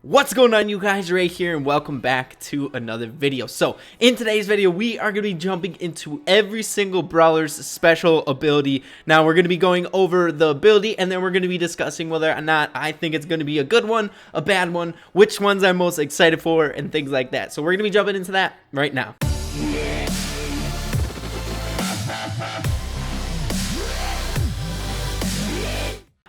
What's going on, you guys? Ray here, and welcome back to another video. So in today's video we are going to be jumping into every single brawler's special ability. Now we're going to be going over the ability, and then we're going to be discussing whether or not I think it's going to be a good one, a bad one, which ones I'm most excited for, and things like that. So we're going to be jumping into that right now.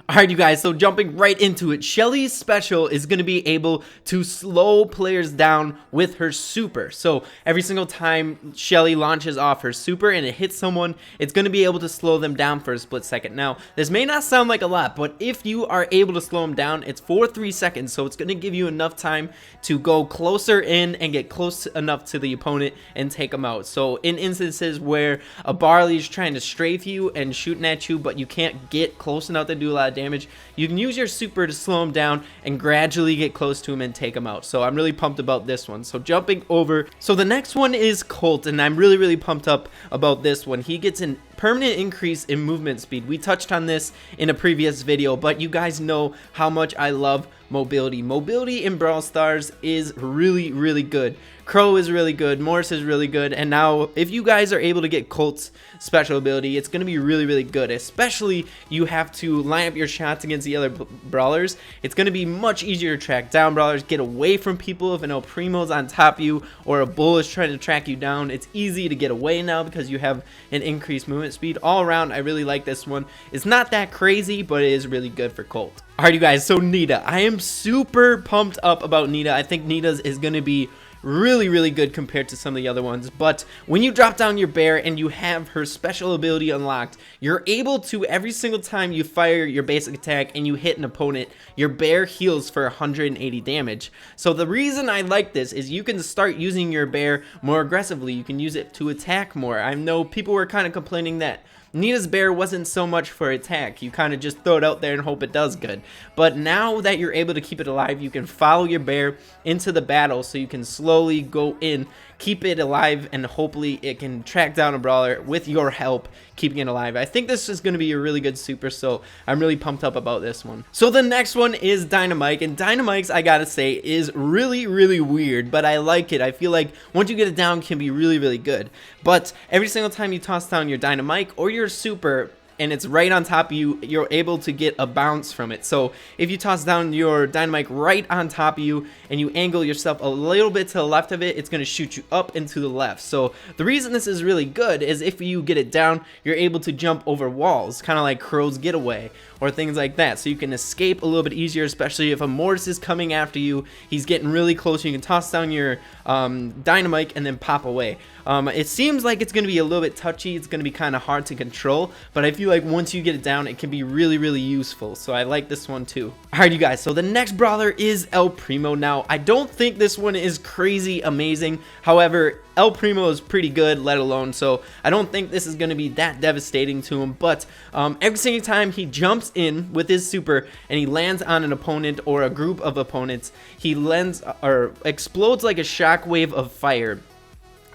Alright, you guys, so jumping right into it, Shelly's special is going to be able to slow players down with her super. So every single time Shelly launches off her super and it hits someone, it's going to be able to slow them down for a split second. Now, this may not sound like a lot, but if you are able to slow them down, it's for 3 seconds. So it's going to give you enough time to go closer in and get close enough to the opponent and take them out. So in instances where a Barley is trying to strafe you and shooting at you, but you can't get close enough to do a lot of damage, you can use your super to slow him down and gradually get close to him and take him out. So I'm really pumped about this one. So jumping over, so the next one is Colt, and I'm really pumped up about this one. He gets an permanent increase in movement speed. We touched on this in a previous video, but you guys know how much I love mobility. Mobility in Brawl Stars is really good. Crow is really good, Morris is really good, and now if you guys are able to get Colt's special ability, it's going to be really good. Especially you have to line up your shots against the other brawlers. It's going to be much easier to track down brawlers, get away from people. If an El Primo's on top of you or a bull is trying to track you down, it's easy to get away now because you have an increased movement speed. All around, I really like this one. It's not that crazy, but it is really good for Colt. Alright, you guys, so Nita. I am super pumped up about Nita. I think Nita's is going to be really good compared to some of the other ones. But when you drop down your bear and you have her special ability unlocked, you're able to, every single time you fire your basic attack and you hit an opponent, your bear heals for 180 damage. So the reason I like this is you can start using your bear more aggressively. You can use it to attack more. I know people were kind of complaining that Nita's bear wasn't so much for attack. You kind of just throw it out there and hope it does good. But now that you're able to keep it alive, you can follow your bear into the battle, so you can slowly go in, keep it alive, and hopefully it can track down a brawler with your help keeping it alive. I think this is going to be a really good super, so I'm really pumped up about this one. So the next one is Dynamite, and Dynamite's, I gotta say, is really weird, but I like it. I feel like once you get it down, it can be really good. But every single time you toss down your Dynamite or your super and it's right on top of you, you're able to get a bounce from it. So if you toss down your Dynamite right on top of you and you angle yourself a little bit to the left of it, it's going to shoot you up and to the left. So the reason this is really good is if you get it down, you're able to jump over walls, kind of like Crow's Getaway or things like that. So you can escape a little bit easier, especially if a Mortis is coming after you. He's getting really close. You can toss down your Dynamite and then pop away. It seems like it's going to be a little bit touchy. It's going to be kind of hard to control, but I feel like once you get it down, it can be really useful. So I like this one too. Alright, you guys, so the next brawler is El Primo. Now, I don't think this one is crazy amazing. However, El Primo is pretty good, let alone, so I don't think this is going to be that devastating to him. But every single time he jumps in with his super and he lands on an opponent or a group of opponents, he lands or explodes like a shockwave of fire.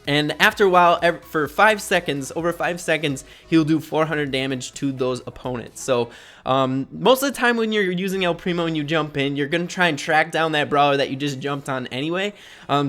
And after a while, for 5 seconds, over 5 seconds, he'll do 400 damage to those opponents. So most of the time when you're using El Primo and you jump in, you're going to try and track down that brawler that you just jumped on anyway.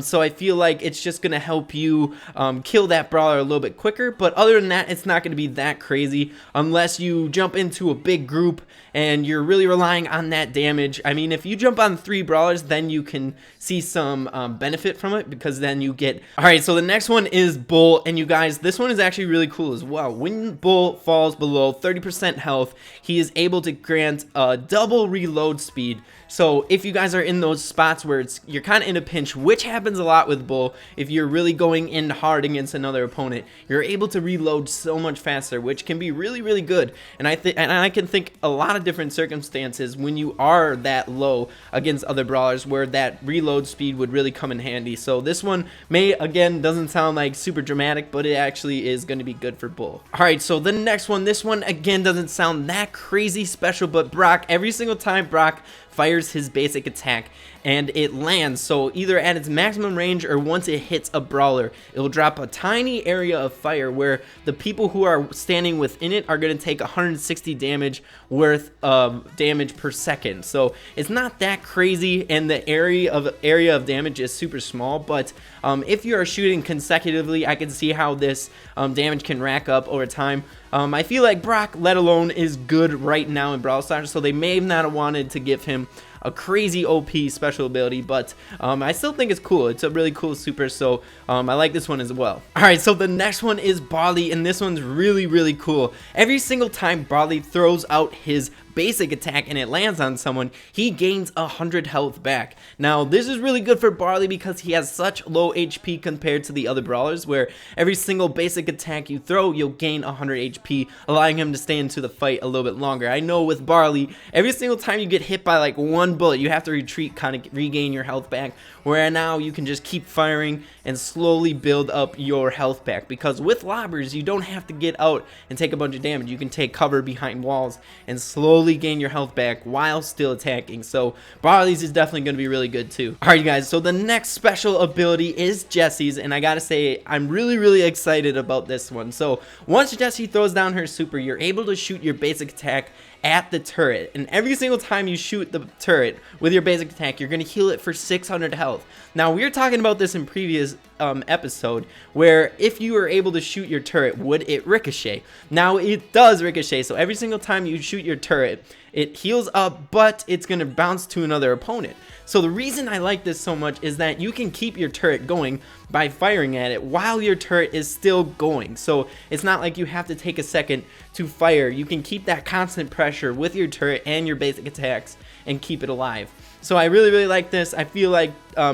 So I feel like it's just going to help you kill that brawler a little bit quicker. But other than that, it's not going to be that crazy unless you jump into a big group and you're really relying on that damage. I mean, if you jump on 3 brawlers, then you can see some benefit from it, because then you get... Alright, so the next one is Bull, and you guys, this one is actually really cool as well. When Bull falls below 30% health, he is able to grant a double reload speed. So if you guys are in those spots where you're kind of in a pinch, which happens a lot with Bull, if you're really going in hard against another opponent, you're able to reload so much faster, which can be really good. And I can think a lot of different circumstances when you are that low against other brawlers where that reload speed would really come in handy. So this one doesn't sound like super dramatic, but it actually is going to be good for Bull. Alright, so the next one, this one again doesn't sound that crazy special, but Brock, every single time Brock fires his basic attack and it lands, so either at its maximum range or once it hits a brawler, it will drop a tiny area of fire where the people who are standing within it are going to take 160 damage worth of damage per second. So it's not that crazy, and the area of damage is super small, but if you are shooting consecutively, I can see how this damage can rack up over time. I feel like Brock, let alone, is good right now in Brawl Stars, so they may not have wanted to give him a crazy OP special ability, but I still think it's cool. It's a really cool super, so I like this one as well. Alright, so the next one is Barley, and this one's really cool. Every single time Barley throws out his basic attack and it lands on someone, he gains 100 health back. Now this is really good for Barley because he has such low HP compared to the other brawlers, where every single basic attack you throw, you'll gain 100 HP, allowing him to stay into the fight a little bit longer. I know with Barley, every single time you get hit by like one bullet, you have to retreat, kind of regain your health back, where now you can just keep firing and slowly build up your health back, because with lobbers you don't have to get out and take a bunch of damage. You can take cover behind walls and slowly gain your health back while still attacking. So Barley's is definitely going to be really good too. Alright you guys, so the next special ability is Jesse's, and I gotta say I'm really excited about this one. So once Jessie throws down her super, you're able to shoot your basic attack at the turret, and every single time you shoot the turret with your basic attack, you're going to heal it for 600 health. Now we were talking about this in previous episode, where if you were able to shoot your turret, would it ricochet? Now it does ricochet, so every single time you shoot your turret, it heals up, but it's going to bounce to another opponent. So the reason I like this so much is that you can keep your turret going by firing at it while your turret is still going. So it's not like you have to take a second to fire. You can keep that constant pressure with your turret and your basic attacks and keep it alive. So I really like this. I feel like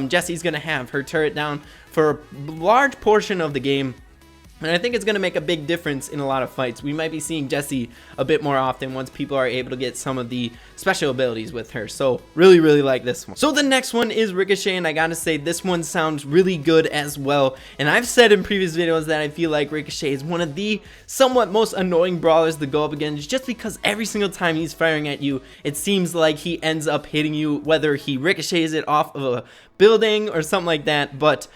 Jessie's going to have her turret down for a large portion of the game, and I think it's going to make a big difference in a lot of fights. We might be seeing Jessie a bit more often once people are able to get some of the special abilities with her. So really like this one. So the next one is Ricochet, and I gotta say this one sounds really good as well. And I've said in previous videos that I feel like Ricochet is one of the somewhat most annoying brawlers to go up against, just because every single time he's firing at you, it seems like he ends up hitting you, whether he ricochets it off of a building or something like that. But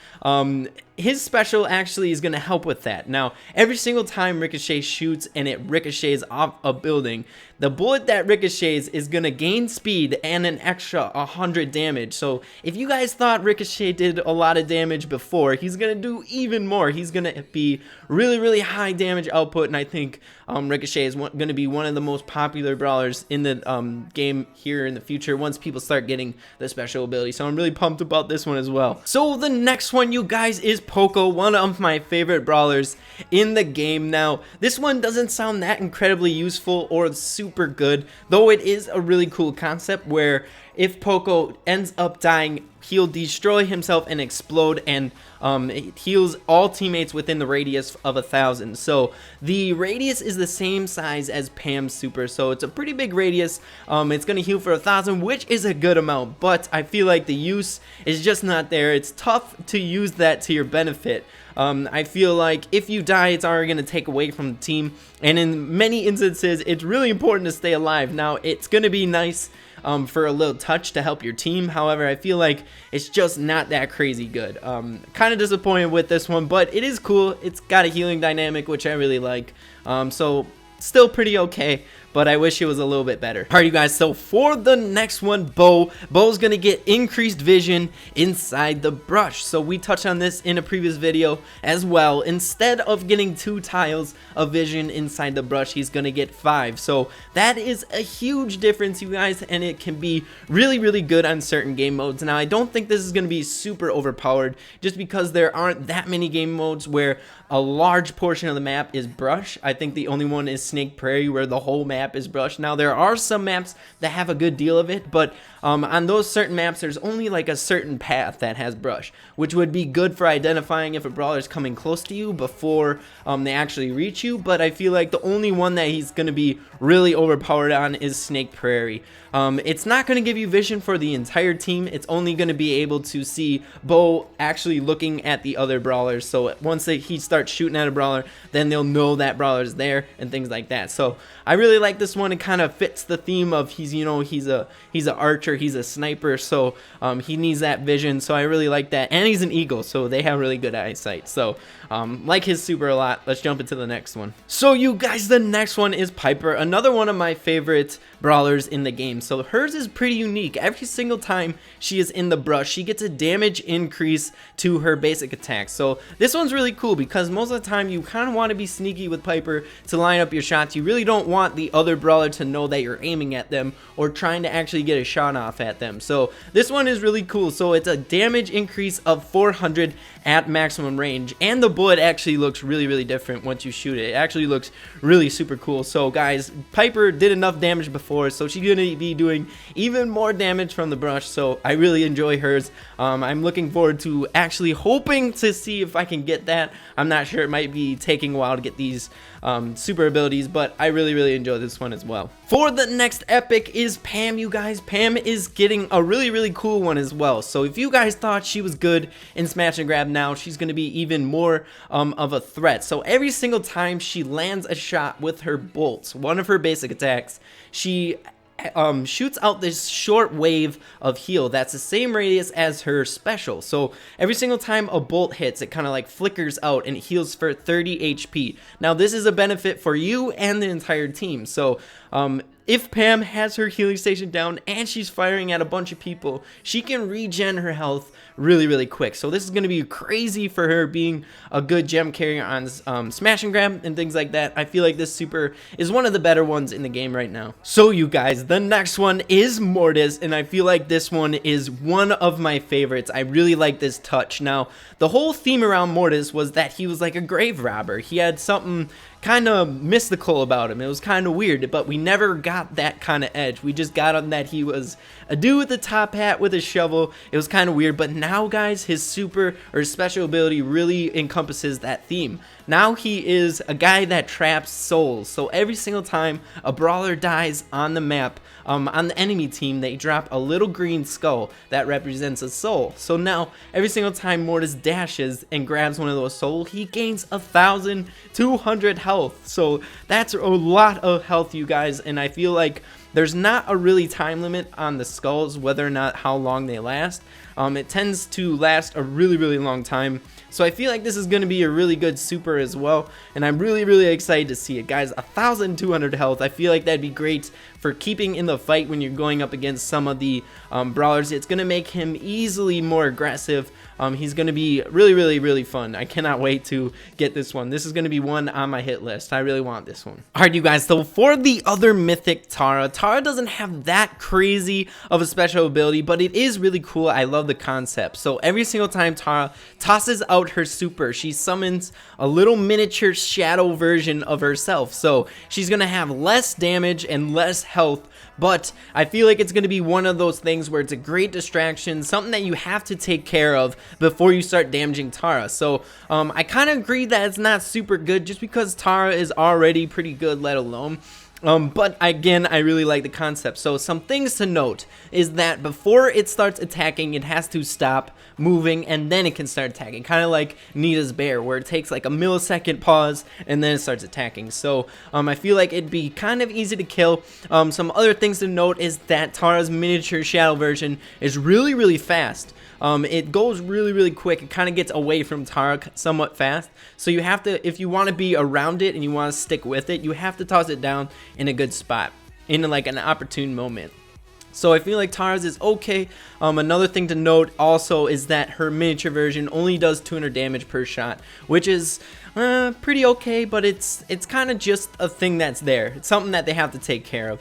his special actually is going to help with that. Now, every single time Ricochet shoots and it ricochets off a building, the bullet that ricochets is going to gain speed and an extra 100 damage. So if you guys thought Ricochet did a lot of damage before, he's going to do even more. He's going to be really high damage output, and I think Ricochet is going to be one of the most popular brawlers in the game here in the future once people start getting the special ability. So I'm really pumped about this one as well. So the next one, you guys, is Poco, one of my favorite brawlers in the game. Now, this one doesn't sound that incredibly useful or super good, though it is a really cool concept where if Poco ends up dying, he'll destroy himself and explode, and it heals all teammates within the radius of 1,000. So the radius is the same size as Pam's super, so it's a pretty big radius. It's going to heal for 1,000, which is a good amount, but I feel like the use is just not there. It's tough to use that to your benefit. I feel like if you die, it's already going to take away from the team, and in many instances, it's really important to stay alive. Now, it's going to be nice for a little touch to help your team. However, I feel like it's just not that crazy good. Kind of disappointed with this one, but it is cool. It's got a healing dynamic, which I really like. So still pretty okay, but I wish it was a little bit better. Alright, you guys, so for the next one, Bo's gonna get increased vision inside the brush. So we touched on this in a previous video as well. Instead of getting 2 tiles of vision inside the brush, he's gonna get 5. So that is a huge difference, you guys, and it can be really good on certain game modes. Now, I don't think this is gonna be super overpowered, just because there aren't that many game modes where a large portion of the map is brush. I think the only one is Snake Prairie, where the whole map is brush. Now, there are some maps that have a good deal of it, but on those certain maps, there's only like a certain path that has brush, which would be good for identifying if a brawler is coming close to you before they actually reach you. But I feel like the only one that he's going to be really overpowered on is Snake Prairie. It's not going to give you vision for the entire team. It's only going to be able to see Bo actually looking at the other brawlers. So once he starts shooting at a brawler, then they'll know that brawler's there and things like that. So I really like this one. It kind of fits the theme of he's an archer sure he's a sniper, so he needs that vision, so I really like that. And he's an eagle, so they have really good eyesight. So like his super a lot. Let's jump into the next one. So you guys, the next one is Piper, another one of my favorite brawlers in the game. So hers is pretty unique. Every single time she is in the brush, she gets a damage increase to her basic attack. So this one's really cool because most of the time you kind of want to be sneaky with Piper to line up your shots. You really don't want the other brawler to know that you're aiming at them or trying to actually get a shot off at them. So this one is really cool. So it's a damage increase of 400 at maximum range, and the bullet actually looks really different once you shoot it. It actually looks really super cool. So guys, Piper did enough damage before, so she's gonna be doing even more damage from the brush. So I really enjoy hers. I'm looking forward to actually hoping to see if I can get that. I'm not sure, it might be taking a while to get these super abilities, but I really enjoy this one as well. For the next epic is Pam, you guys. Pam is getting a really cool one as well. So if you guys thought she was good in smash and grab, now she's going to be even more of a threat. So every single time she lands a shot with her bolts, one of her basic attacks, she shoots out this short wave of heal that's the same radius as her special. So every single time a bolt hits, it kind of like flickers out and it heals for 30 HP. Now this is a benefit for you and the entire team. So if Pam has her healing station down and she's firing at a bunch of people, she can regen her health really quick. So this is going to be crazy for her, being a good gem carrier on smash and grab and things like that. I feel like this super is one of the better ones in the game right now. So you guys, the next one is Mortis, and I feel like this one is one of my favorites. I really like this touch. Now the whole theme around Mortis was that he was like a grave robber. He had something kind of mystical about him. It was kind of weird, but we never got that kind of edge. We just got on that he was a dude with a top hat with a shovel. It was kind of weird, but now guys, his super or special ability really encompasses that theme. Now he is a guy that traps souls. So every single time a brawler dies on the map, on the enemy team, they drop a little green skull that represents a soul. So now every single time Mortis dashes and grabs one of those souls, he gains 1,200 health. So that's a lot of health, you guys, and I feel like there's not a really time limit on the skulls, whether or not how long they last. It tends to last a really long time. So I feel like this is going to be a really good super as well, and I'm really excited to see it, guys. 1,200 health. I feel like that'd be great for keeping in the fight when you're going up against some of the brawlers. It's going to make him easily more aggressive. He's going to be really fun. I cannot wait to get this one. This is going to be one on my hit list. I really want this one. Alright, you guys, so for the other mythic, Tara doesn't have that crazy of a special ability, but it is really cool. I love the concept. So every single time Tara tosses out her super, she summons a little miniature shadow version of herself. So she's going to have less damage and less health, but I feel like it's going to be one of those things where it's a great distraction, something that you have to take care of before you start damaging Tara. So I kind of agree that it's not super good just because Tara is already pretty good, let alone. But again, I really like the concept. So some things to note is that before it starts attacking, it has to stop moving and then it can start attacking. Kind of like Nita's bear, where it takes like a millisecond pause and then it starts attacking. So I feel like it'd be kind of easy to kill. Some other things to note is that Tara's miniature shadow version is really fast. It goes really quick. It kind of gets away from Tara somewhat fast. So you have to, if you want to be around it and you want to stick with it, you have to toss it down in a good spot, in like an opportune moment. So I feel like Tara's is okay. Another thing to note also is that her miniature version only does 200 damage per shot, which is pretty okay, but it's kind of just a thing that's there. It's something that they have to take care of.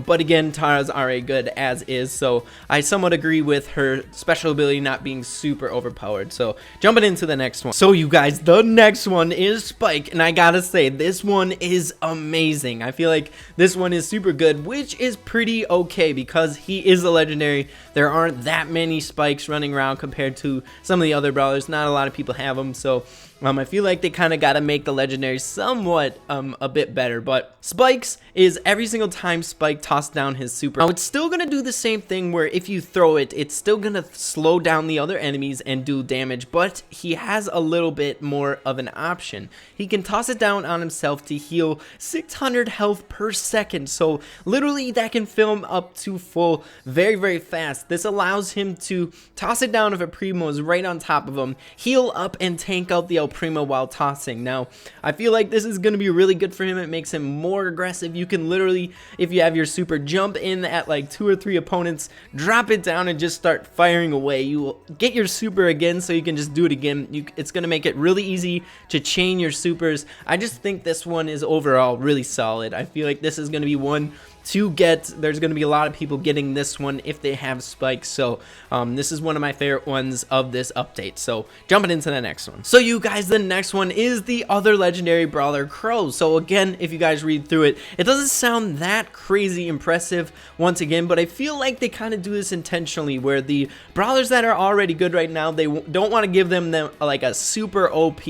But again, Tara's already good as is, so I somewhat agree with her special ability not being super overpowered. So jumping into the next one. So you guys, the next one is Spike, and I gotta say, this one is amazing. I feel like this one is super good, which is pretty okay because he is a legendary. There aren't that many Spikes running around compared to some of the other brawlers. Not a lot of people have them, so I feel like they kind of got to make the legendary somewhat a bit better, but spikes is every single time Spike tosses down his super. Now it's still going to do the same thing where if you throw it, it's still going to slow down the other enemies and do damage, but he has a little bit more of an option. He can toss it down on himself to heal 600 health per second, so literally that can fill him up to full very, very fast. This allows him to toss it down if a Primo is right on top of him, heal up and tank out the Primo while tossing. Now I feel like this is going to be really good for him. It makes him more aggressive. You can literally, if you have your super, jump in at like 2 or 3 opponents, drop it down and just start firing away. You will get your super again, so you can just do it again. It's going to make it really easy to chain your supers. I just think this one is overall really solid. I feel like this is going to be one to get. There's going to be a lot of people getting this one if they have spikes, so this is one of my favorite ones of this update. So jumping into the next one. So you guys, the next one is the other legendary brawler, Crow. So again, if you guys read through it, it doesn't sound that crazy impressive once again, but I feel like they kind of do this intentionally, where the brawlers that are already good right now, they don't want to give them like a super OP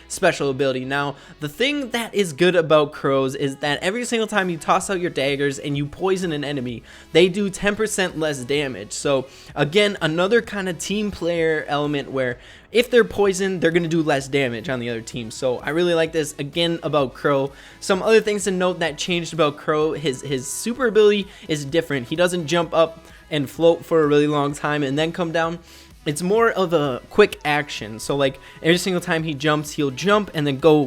special ability. Now the thing that is good about Crows is that every single time you toss out your daggers and you poison an enemy, they do 10% less damage. So again, another kind of team player element where if they're poisoned, they're going to do less damage on the other team. So I really like this again about Crow. Some other things to note that changed about Crow: his super ability is different. He doesn't jump up and float for a really long time and then come down. It's more of a quick action. So like every single time he jumps, he'll jump and then go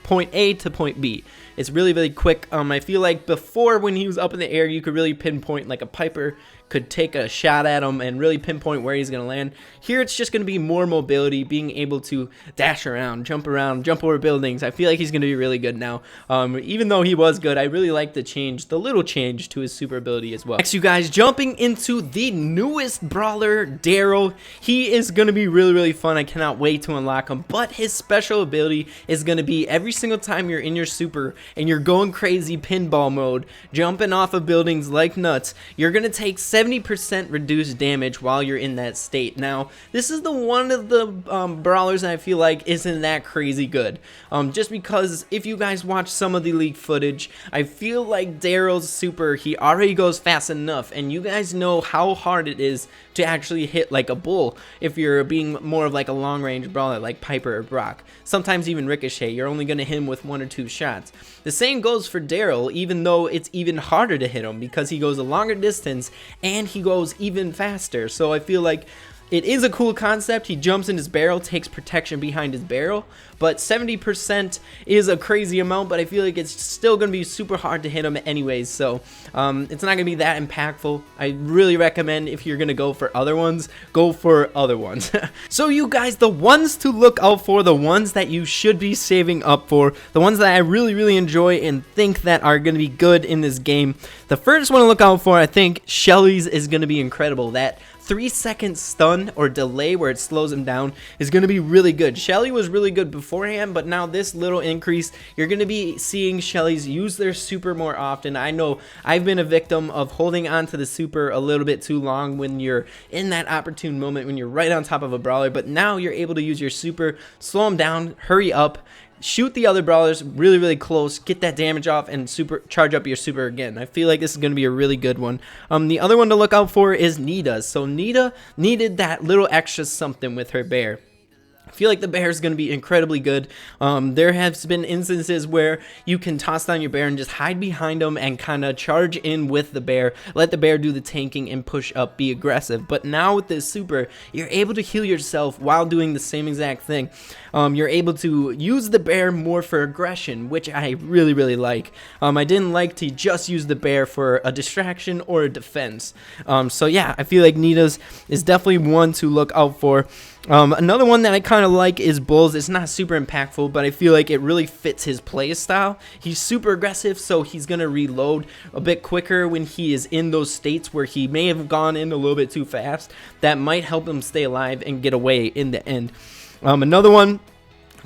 point A to point B. It's really, really quick. I feel like before, when he was up in the air, you could really pinpoint, like a Piper could take a shot at him and really pinpoint where he's going to land. Here it's just going to be more mobility, being able to dash around, jump over buildings. I feel like he's going to be really good now. Even though he was good, I really like the little change to his super ability as well. Next, you guys, jumping into the newest brawler, Daryl. He is going to be really, really fun. I cannot wait to unlock him, but his special ability is going to be every single time you're in your super and you're going crazy pinball mode, jumping off of buildings like nuts, you're going to take 70% reduced damage while you're in that state. Now, this is the one of the brawlers that I feel like isn't that crazy good. Just because if you guys watch some of the leak footage, I feel like Daryl's super, he already goes fast enough, and you guys know how hard it is to actually hit like a bull if you're being more of like a long range brawler like Piper or Brock. Sometimes even Ricochet, you're only going to hit him with 1 or 2 shots. The same goes for Daryl, even though it's even harder to hit him because he goes a longer distance and he goes even faster. So I feel like it is a cool concept. He jumps in his barrel, takes protection behind his barrel, but 70% is a crazy amount, but I feel like it's still going to be super hard to hit him anyways, so it's not going to be that impactful. I really recommend, if you're going to go for other ones, go for other ones. So you guys, the ones to look out for, the ones that you should be saving up for, the ones that I really, really enjoy and think that are going to be good in this game. The first one to look out for, I think Shelly's is going to be incredible. That 3-second stun or delay where it slows him down is going to be really good. Shelly was really good beforehand, but now this little increase, you're going to be seeing Shellys use their super more often. I know I've been a victim of holding on to the super a little bit too long when you're in that opportune moment, when you're right on top of a brawler, but now you're able to use your super, slow him down, hurry up, shoot the other brawlers really, really close, get that damage off, and charge up your super again. I feel like this is going to be a really good one. The other one to look out for is Nita. So Nita needed that little extra something with her bear. I feel like the bear is going to be incredibly good. There has been instances where you can toss down your bear and just hide behind them and kind of charge in with the bear, let the bear do the tanking and push up, be aggressive. But now with this super, you're able to heal yourself while doing the same exact thing. You're able to use the bear more for aggression, which I really, really like. I didn't like to just use the bear for a distraction or a defense. So yeah, I feel like Nita's is definitely one to look out for. Another one that I kind of like is Bulls. It's not super impactful, but I feel like it really fits his play style. He's super aggressive, so he's going to reload a bit quicker when he is in those states where he may have gone in a little bit too fast. That might help him stay alive and get away in the end. Another one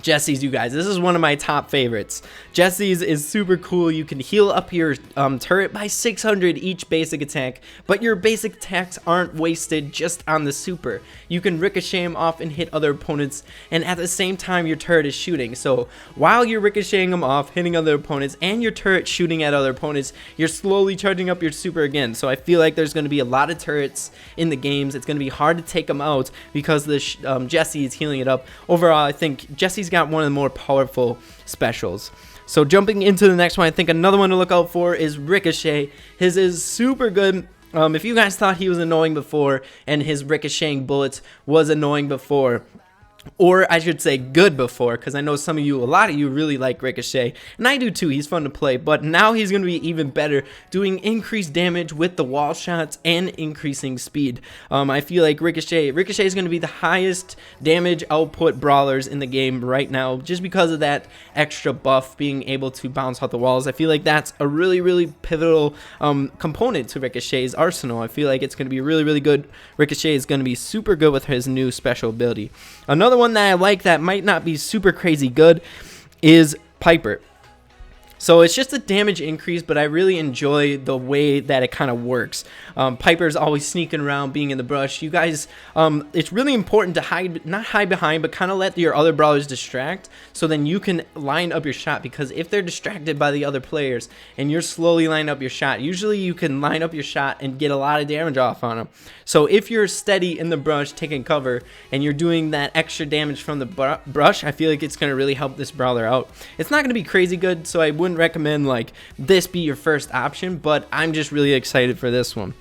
Jesse's, you guys, this is one of my top favorites. Jesse's is super cool. You can heal up your turret by 600 each basic attack, but your basic attacks aren't wasted just on the super. You can ricochet them off and hit other opponents, and at the same time your turret is shooting. So while you're ricocheting them off, hitting other opponents, and your turret shooting at other opponents, you're slowly charging up your super again. So I feel like there's going to be a lot of turrets in the games. It's going to be hard to take them out because the Jesse is healing it up. Overall, I think Jesse's got one of the more powerful specials. So jumping into the next one, I think another one to look out for is Ricochet. His is super good. If you guys thought he was annoying before and his ricocheting bullets was annoying before, or I should say good before, because I know some of you, a lot of you really like Ricochet, and I do too. He's fun to play, but now he's going to be even better, doing increased damage with the wall shots and increasing speed. I feel like Ricochet is going to be the highest damage output brawlers in the game right now, just because of that extra buff, being able to bounce off the walls. I feel like that's a really pivotal component to Ricochet's arsenal. I feel like it's going to be really good. Ricochet is going to be super good with his new special ability. Another one that I like that might not be super crazy good is Piper. So it's just a damage increase, but I really enjoy the way that it kind of works. Piper's always sneaking around, being in the brush. You guys, it's really important to not hide behind, but kind of let your other brawlers distract, so then you can line up your shot. Because if they're distracted by the other players and you're slowly lining up your shot, usually you can line up your shot and get a lot of damage off on them. So if you're steady in the brush, taking cover, and you're doing that extra damage from the brush, I feel like it's going to really help this brawler out. It's not going to be crazy good, so I wouldn't recommend like this be your first option, but I'm just really excited for this one.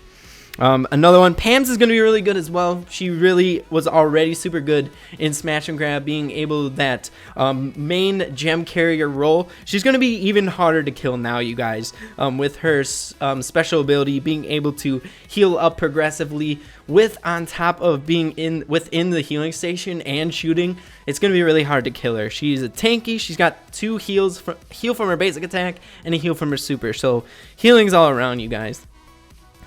Another one, Pam's is going to be really good as well. She really was already super good in smash and grab, being able that main gem carrier role. She's going to be even harder to kill now, you guys, with her special ability, being able to heal up progressively with on top of being within the healing station and shooting. It's going to be really hard to kill her. She's a tanky. She's got 2 heals, heal from her basic attack and a heal from her super. So healing's all around, you guys.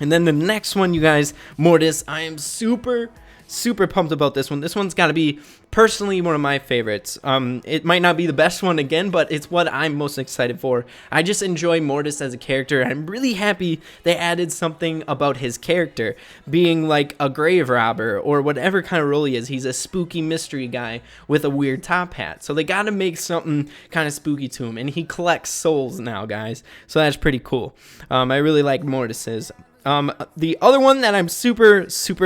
And then the next one, you guys, Mortis. I am super pumped about this one. This one's got to be personally one of my favorites. It might not be the best one again, but it's what I'm most excited for. I just enjoy Mortis as a character. I'm really happy they added something about his character being like a grave robber or whatever kind of role he is. He's a spooky mystery guy with a weird top hat. So they got to make something kind of spooky to him, and he collects souls now, guys. So that's pretty cool. I really like Mortis's. The other one that I'm super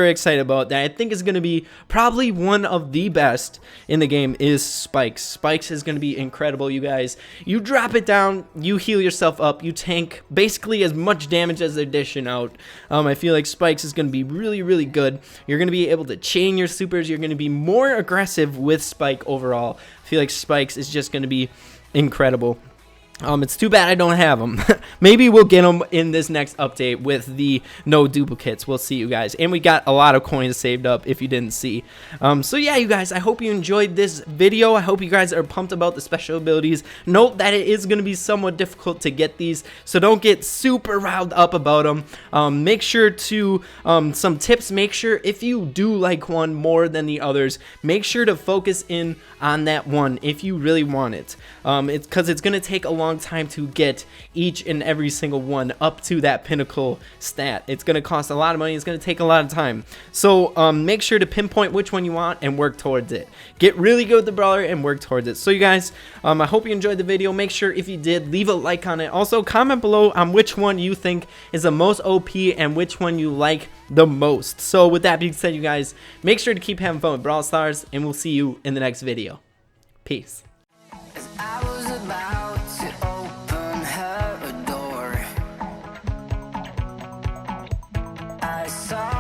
excited about, that I think is going to be probably one of the best in the game, is Spikes. Spikes is going to be incredible, you guys. You drop it down, you heal yourself up, you tank basically as much damage as they're dishing out. I feel like Spikes is going to be really good. You're going to be able to chain your supers. You're going to be more aggressive with Spike overall. I feel like Spikes is just going to be incredible. It's too bad I don't have them. Maybe we'll get them in this next update with the no duplicates. We'll see, you guys. And we got a lot of coins saved up if you didn't see. So yeah, you guys, I hope you enjoyed this video. I hope you guys are pumped about the special abilities. Note that it is going to be somewhat difficult to get these, so don't get super riled up about them. Make sure to, some tips, make sure if you do like one more than the others, make sure to focus in on that one if you really want it. It's because it's going to take a long time to get each and every single one up to that pinnacle stat. It's going to cost a lot of money. It's going to take a lot of time. So make sure to pinpoint which one you want and work towards it. Get really good with the brawler and work towards it. So you guys, I hope you enjoyed the video. Make sure if you did, leave a like on it. Also comment below on which one you think is the most OP and which one you like the most. So with that being said, you guys, make sure to keep having fun with Brawl Stars, and we'll see you in the next video. Peace. I was about to open her door. I saw